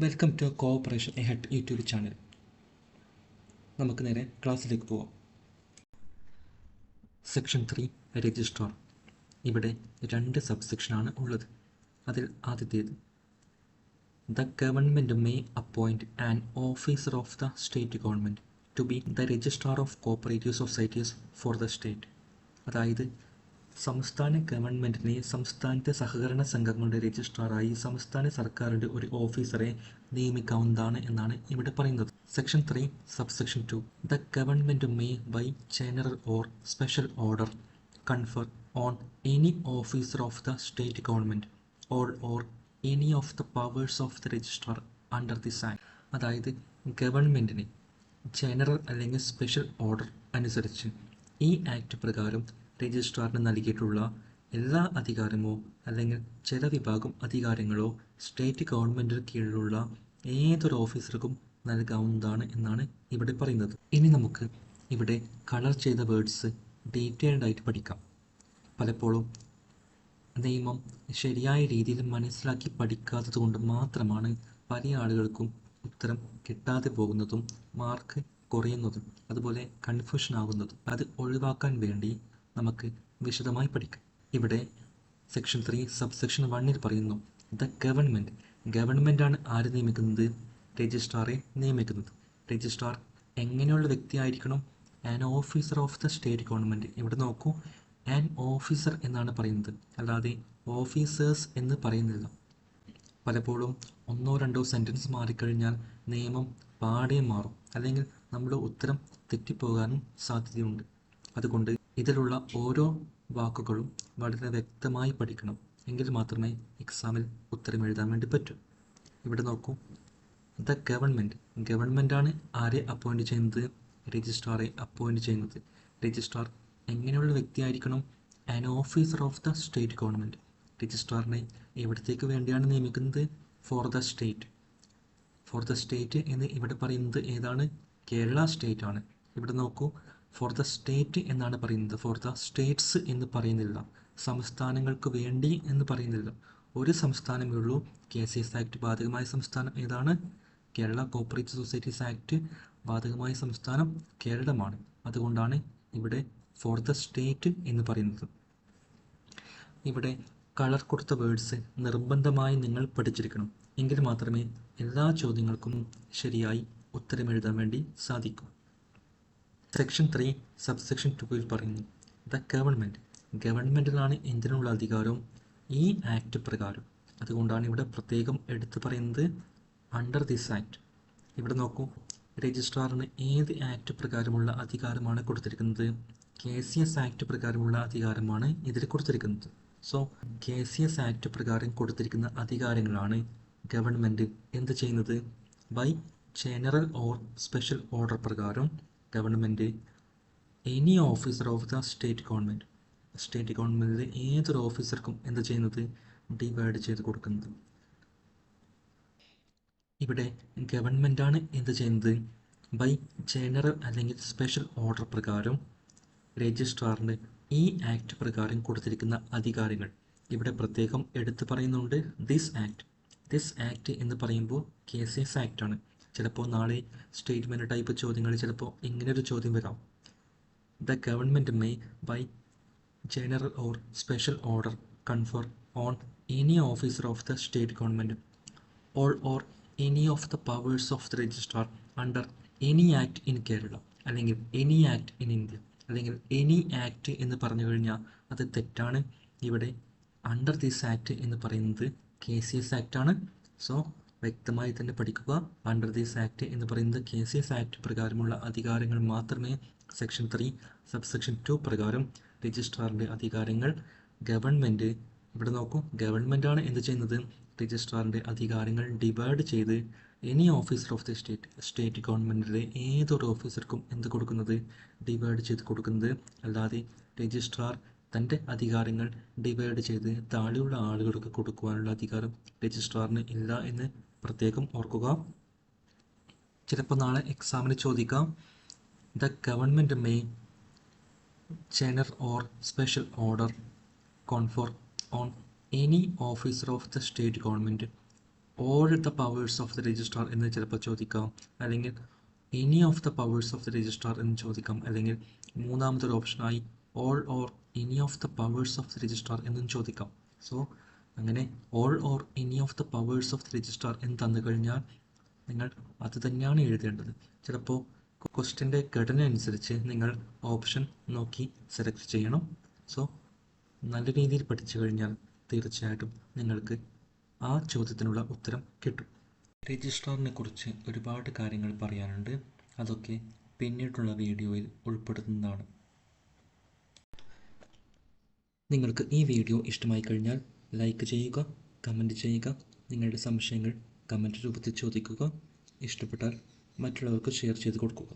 Welcome to cooperation ahead YouTube channel. നമുക്ക് നേരെ ക്ലാസ്സിലേക്ക് പോവാം. Section 3 registrar. ഇവിടെ 2 സബ്സെക്ഷനാണ് ഉള്ളത്. അതിൽ ആദ്യത്തേത്, the government may appoint an officer of the state government to be the registrar of cooperative societies for the state. അതായത് സംസ്ഥാന ഗവൺമെൻറ്റിനെ സംസ്ഥാനത്തെ സഹകരണ സംഘങ്ങളുടെ രജിസ്ട്രാറായി സംസ്ഥാന സർക്കാരിൻ്റെ ഒരു ഓഫീസറെ നിയമിക്കാവുന്നതാണ് എന്നാണ് ഇവിടെ പറയുന്നത്. Section 3 subsection 2, the government may by general or special order confer on any officer of the state government or any of the powers of the registrar under this act. അതായത് ഗവൺമെൻറ്റിന് ജനറൽ അല്ലെങ്കിൽ സ്പെഷ്യൽ ഓർഡർ അനുസരിച്ച് ഈ act പ്രകാരം രജിസ്ട്രാറിന് നൽകിയിട്ടുള്ള എല്ലാ അധികാരമോ അല്ലെങ്കിൽ ചില വിഭാഗം അധികാരങ്ങളോ സ്റ്റേറ്റ് ഗവൺമെൻറ്റിന് കീഴിലുള്ള ഏതൊരു ഓഫീസർക്കും നൽകാവുന്നതാണ് എന്നാണ് ഇവിടെ പറയുന്നത്. ഇനി നമുക്ക് ഇവിടെ കളർ ചെയ്ത വേർഡ്സ് ഡീറ്റെയിൽഡ് ആയിട്ട് പഠിക്കാം. പലപ്പോഴും നിയമം ശരിയായ രീതിയിൽ മനസ്സിലാക്കി പഠിക്കാത്തത് കൊണ്ട് മാത്രമാണ് പല ആളുകൾക്കും ഉത്തരം കിട്ടാതെ പോകുന്നതും മാർക്ക് കുറയുന്നതും അതുപോലെ കൺഫ്യൂഷൻ ആകുന്നതും. അത് ഒഴിവാക്കാൻ വേണ്ടി നമുക്ക് വിശദമായി പഠിക്കാം. ഇവിടെ സെക്ഷൻ 3 സബ്സെക്ഷൻ 1 പറയുന്നു, ദ ഗവൺമെൻറ്റാണ് ആര് നിയമിക്കുന്നത്? രജിസ്ട്രാറെ നിയമിക്കുന്നത്. രജിസ്ട്രാർ എങ്ങനെയുള്ള വ്യക്തിയായിരിക്കണം? An officer of the state government. ഇവിടെ നോക്കൂ, ആൻ ഓഫീസർ എന്നാണ് പറയുന്നത്, അല്ലാതെ ഓഫീസേഴ്സ് എന്ന് പറയുന്നില്ല. പലപ്പോഴും 1-2 സെൻറ്റൻസ് മാറിക്കഴിഞ്ഞാൽ നിയമം പാടെ മാറും, അല്ലെങ്കിൽ നമ്മുടെ ഉത്തരം തെറ്റിപ്പോകാനും സാധ്യതയുണ്ട്. അതുകൊണ്ട് ഇതിലുള്ള ഓരോ വാക്കുകളും വളരെ വ്യക്തമായി പഠിക്കണം. എങ്കിൽ മാത്രമേ എക്സാമിൽ ഉത്തരം എഴുതാൻ വേണ്ടി പറ്റൂ. ഇവിടെ നോക്കൂ, ദ ഗവൺമെൻറ്റാണ് ആരെ അപ്പോയിൻറ്റ് ചെയ്യുന്നത്? രജിസ്ട്രാറെ അപ്പോയിൻറ്റ് ചെയ്യുന്നത്. രജിസ്ട്രാർ എങ്ങനെയുള്ള വ്യക്തിയായിരിക്കണം? An officer of the state government. രജിസ്ട്രാറിനെ എവിടത്തേക്ക് വേണ്ടിയാണ് നിയമിക്കുന്നത്? For the state. For the state എന്ന് ഇവിടെ പറയുന്നത് ഏതാണ്? കേരള സ്റ്റേറ്റ് ആണ്. ഇവിടെ നോക്കൂ, ഫോർ ദ സ്റ്റേറ്റ് എന്നാണ് പറയുന്നത്, ഫോർ ദ സ്റ്റേറ്റ്സ് എന്ന് പറയുന്നില്ല, സംസ്ഥാനങ്ങൾക്ക് വേണ്ടി എന്ന് പറയുന്നില്ല. ഒരു സംസ്ഥാനമേ ഉള്ളൂ. KCS ആക്ട് ബാധകമായ സംസ്ഥാനം ഏതാണ്? കേരള കോഓപ്പറേറ്റീവ് സൊസൈറ്റീസ് ആക്ട് ബാധകമായ സംസ്ഥാനം കേരളമാണ്. അതുകൊണ്ടാണ് ഇവിടെ ഫോർ ദ സ്റ്റേറ്റ് എന്ന് പറയുന്നത്. ഇവിടെ കളർ കൊടുത്ത വേർഡ്സ് നിർബന്ധമായി നിങ്ങൾ പഠിച്ചിരിക്കണം. എങ്കിൽ മാത്രമേ എല്ലാ ചോദ്യങ്ങൾക്കും ശരിയായി ഉത്തരം എഴുതാൻ വേണ്ടി സാധിക്കൂ. സെക്ഷൻ 3 സബ്സെക്ഷൻ 2 പറയുന്നു, ദ ഗവൺമെൻറ്റിനാണ് എന്തിനുള്ള അധികാരം? ഈ ആക്ട് പ്രകാരം. അതുകൊണ്ടാണ് ഇവിടെ പ്രത്യേകം എടുത്തു പറയുന്നത് അണ്ടർ ദിസ് ആക്ട്. ഇവിടെ നോക്കൂ, രജിസ്ട്രാറിന് ഏത് ആക്ട് പ്രകാരമുള്ള അധികാരമാണ് കൊടുത്തിരിക്കുന്നത്? KCS ആക്ട് പ്രകാരമുള്ള അധികാരമാണ് ഇതിൽ കൊടുത്തിരിക്കുന്നത്. സോ KCS ആക്ട് പ്രകാരം കൊടുത്തിരിക്കുന്ന അധികാരങ്ങളാണ് ഗവൺമെൻറ് എന്ത് ചെയ്യുന്നത്? By general or special order പ്രകാരം government any officer of the state ഗവൺമെൻറ്റിലെ ഏതൊരു ഓഫീസർക്കും എന്ത് ചെയ്യുന്നത്? ഡിവൈഡ് ചെയ്ത് കൊടുക്കുന്നത്. ഇവിടെ ഗവൺമെൻറ്റാണ് എന്ത് ചെയ്യുന്നത്? ബൈ ജനറൽ അല്ലെങ്കിൽ സ്പെഷ്യൽ ഓർഡർ പ്രകാരം രജിസ്ട്രാറിന് ഈ ആക്ട് പ്രകാരം കൊടുത്തിരിക്കുന്ന അധികാരങ്ങൾ ഇവിടെ പ്രത്യേകം എടുത്തു പറയുന്നുണ്ട്. ദിസ് ആക്ട് എന്ന് പറയുമ്പോൾ KCS ആക്ടാണ്. ചിലപ്പോൾ നാളെ സ്റ്റേറ്റ്മെൻറ്റ് ടൈപ്പ് ചോദ്യങ്ങളിൽ ചിലപ്പോൾ ഇങ്ങനൊരു ചോദ്യം വരാം, the government may by general or special order confer on any officer of the state government or any of the powers of the registrar under any act in Kerala, അല്ലെങ്കിൽ any act in India, അല്ലെങ്കിൽ any act എന്ന് പറഞ്ഞു കഴിഞ്ഞാൽ അത് തെറ്റാണ്. ഇവിടെ under this act എന്ന് പറയുന്നത് KCS ആക്ടാണ്. സോ വ്യക്തമായി തന്നെ പഠിക്കുക. അണ്ടർ ദിസ് ആക്ട് എന്ന് പറയുന്നത് KCS ആക്ട് പ്രകാരമുള്ള അധികാരങ്ങൾ മാത്രമേ സെക്ഷൻ 3 സബ്സെക്ഷൻ 2 പ്രകാരം രജിസ്ട്രാറിൻ്റെ അധികാരങ്ങൾ ഗവൺമെൻറ്. ഇവിടെ നോക്കൂ, ഗവൺമെൻറ്റാണ് എന്ത് ചെയ്യുന്നത്? രജിസ്ട്രാറിൻ്റെ അധികാരങ്ങൾ ഡിവൈഡ് ചെയ്ത് any officer of the state ഗവൺമെൻറ്റിലെ ഏതൊരു ഓഫീസർക്കും എന്ത് കൊടുക്കുന്നത്? ഡിവൈഡ് ചെയ്ത് കൊടുക്കുന്നത്. അല്ലാതെ രജിസ്ട്രാർ തൻ്റെ അധികാരങ്ങൾ ഡിവൈഡ് ചെയ്ത് താഴെയുള്ള ആളുകൾക്ക് കൊടുക്കുവാനുള്ള അധികാരം രജിസ്ട്രാറിന് ഇല്ല എന്ന് പ്രത്യേകം ഓർക്കുക. ചിലപ്പോൾ നാളെ എക്സാമിന് ചോദിക്കാം, the government may general or special order confer on any officer of the state government all the powers of the registrar എന്ന് ചിലപ്പോൾ ചോദിക്കാം, അല്ലെങ്കിൽ any of the powers of the registrar എന്ന് ചോദിക്കാം, അല്ലെങ്കിൽ മൂന്നാമതൊരു ഓപ്ഷനായി all or any of the powers of the registrar എന്നും ചോദിക്കാം. സോ അങ്ങനെ all or any of the powers of the registrar എന്ന് തന്നു കഴിഞ്ഞാൽ നിങ്ങൾ അത് തന്നെയാണ് എഴുതേണ്ടത്. ചിലപ്പോൾ ക്വസ്റ്റ്യൻ്റെ ഘടന അനുസരിച്ച് നിങ്ങൾ ഓപ്ഷൻ നോക്കി സെലക്ട് ചെയ്യണം. സോ നല്ല രീതിയിൽ പഠിച്ചു കഴിഞ്ഞാൽ തീർച്ചയായിട്ടും നിങ്ങൾക്ക് ആ ചോദ്യത്തിനുള്ള ഉത്തരം കിട്ടും. രജിസ്ട്രാറിനെ കുറിച്ച് ഒരുപാട് കാര്യങ്ങൾ പറയാനുണ്ട്. അതൊക്കെ പിന്നീടുള്ള വീഡിയോയിൽ ഉൾപ്പെടുത്തുന്നതാണ്. നിങ്ങൾക്ക് ഈ വീഡിയോ ഇഷ്ടമായി കഴിഞ്ഞാൽ ലൈക്ക് ചെയ്യുക, കമൻറ്റ് ചെയ്യുക, നിങ്ങളുടെ സംശയങ്ങൾ കമൻറ്റ് രൂപത്തിൽ ചോദിക്കുക. ഇഷ്ടപ്പെട്ടാൽ മറ്റുള്ളവർക്ക് ഷെയർ ചെയ്ത് കൊടുക്കുക.